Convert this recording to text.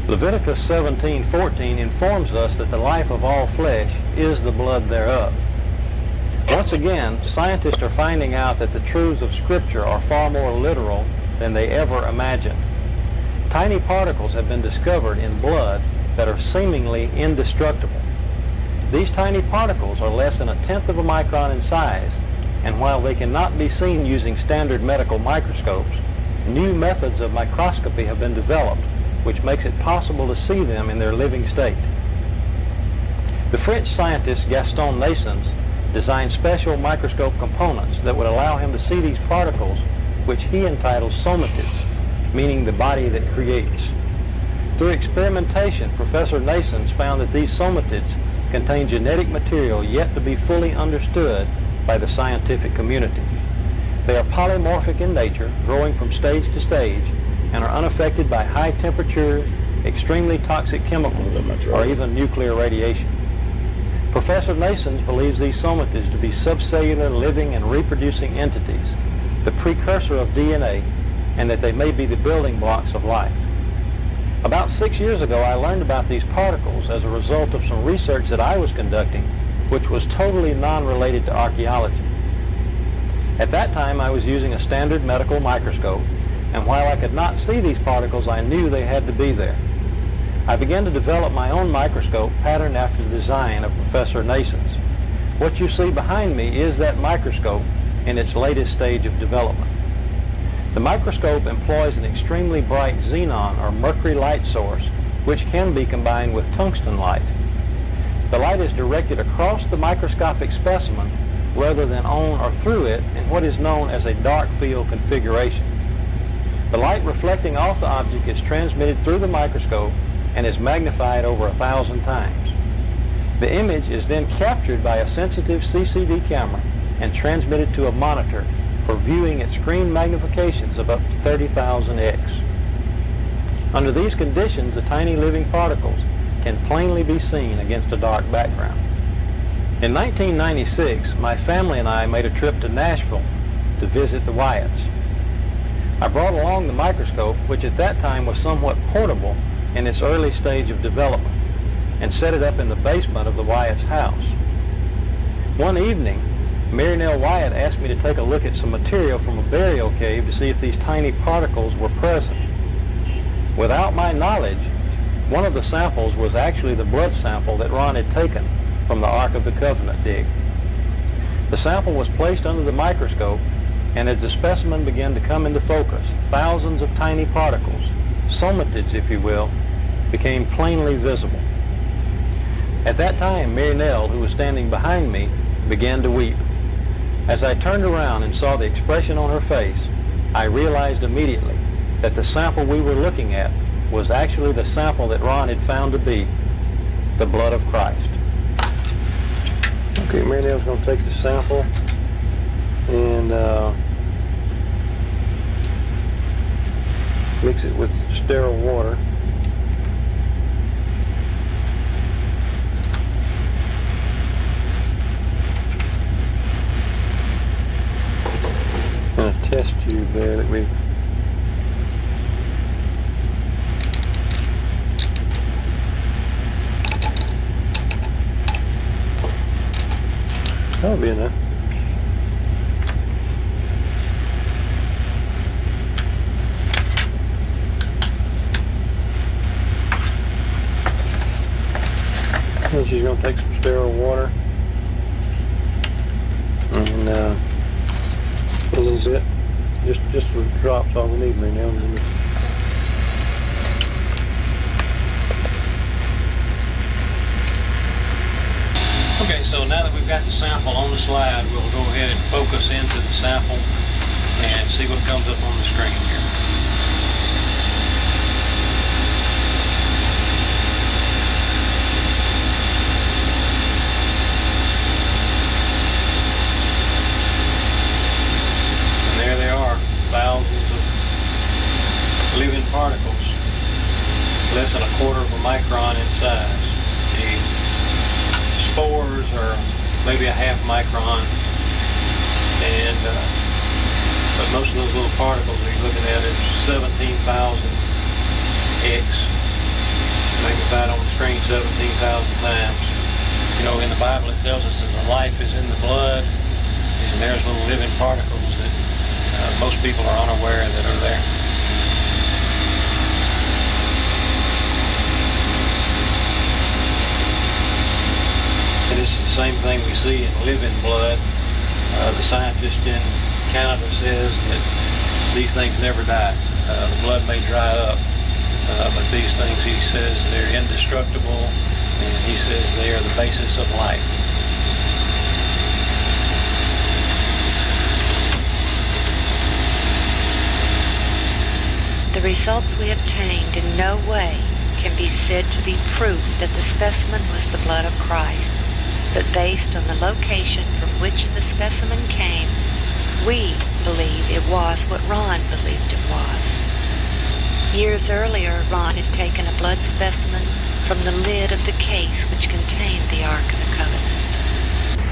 Leviticus 17:14 informs us that the life of all flesh is the blood thereof. Once again, scientists are finding out that the truths of Scripture are far more literal than they ever imagined. Tiny particles have been discovered in blood that are seemingly indestructible. These tiny particles are less than 1/10 of a micron in size, and while they cannot be seen using standard medical microscopes, new methods of microscopy have been developed, which makes it possible to see them in their living state. The French scientist Gaston Naessens designed special microscope components that would allow him to see these particles, which he entitled somatids, meaning the body that creates. Through experimentation, Professor Naessens found that these somatids contain genetic material yet to be fully understood by the scientific community. They are polymorphic in nature, growing from stage to stage, and are unaffected by high temperatures, extremely toxic chemicals, or even nuclear radiation. Professor Naessens believes these somatids to be subcellular living and reproducing entities, the precursor of DNA, and that they may be the building blocks of life. About 6 years ago, I learned about these particles as a result of some research that I was conducting, which was totally non-related to archaeology. At that time, I was using a standard medical microscope, and while I could not see these particles, I knew they had to be there. I began to develop my own microscope patterned after the design of Professor Naessens. What you see behind me is that microscope in its latest stage of development. The microscope employs an extremely bright xenon or mercury light source, which can be combined with tungsten light. The light is directed across the microscopic specimen rather than on or through it in what is known as a dark field configuration. The light reflecting off the object is transmitted through the microscope and is magnified over 1,000 times. The image is then captured by a sensitive CCD camera and transmitted to a monitor for viewing at screen magnifications of up to 30,000x. Under these conditions, the tiny living particles can plainly be seen against a dark background. In 1996, my family and I made a trip to Nashville to visit the Wyatts. I brought along the microscope, which at that time was somewhat portable in its early stage of development, and set it up in the basement of the Wyatt's house. One evening, Mary Nell Wyatt asked me to take a look at some material from a burial cave to see if these tiny particles were present. Without my knowledge, one of the samples was actually the blood sample that Ron had taken from the Ark of the Covenant dig. The sample was placed under the microscope, and as the specimen began to come into focus, thousands of tiny particles, somatids if you will, became plainly visible. At that time, Mary Nell, who was standing behind me, began to weep. As I turned around and saw the expression on her face, I realized immediately that the sample we were looking at was actually the sample that Ron had found to be the blood of Christ. Okay, Mary Nell's going to take the sample and mix it with sterile water. And a test tube there that we that'll be enough. And she's going to take some sterile water and a little bit, just a drop's all we need right now. Okay, so now that we've got the sample on the slide, we'll go ahead and focus into the sample and see what comes up on the screen here. And there they are, thousands of living particles, less than 1/4 of a micron in size. The spores are maybe a 1/2 micron, and but most of those little particles that you're looking at is 17,000 X 17,000 times. You know, in the Bible it tells us that the life is in the blood, and there's little living particles that most people are unaware that are there. It is the same thing we see in living blood. The scientist in Canada says that these things never die. The blood may dry up, but these things, he says, they're indestructible, and he says they are the basis of life. The results we obtained in no way can be said to be proof that the specimen was the blood of Christ, but based on the location from which the specimen came, we believe it was what Ron believed it was. Years earlier, Ron had taken a blood specimen from the lid of the case which contained the Ark of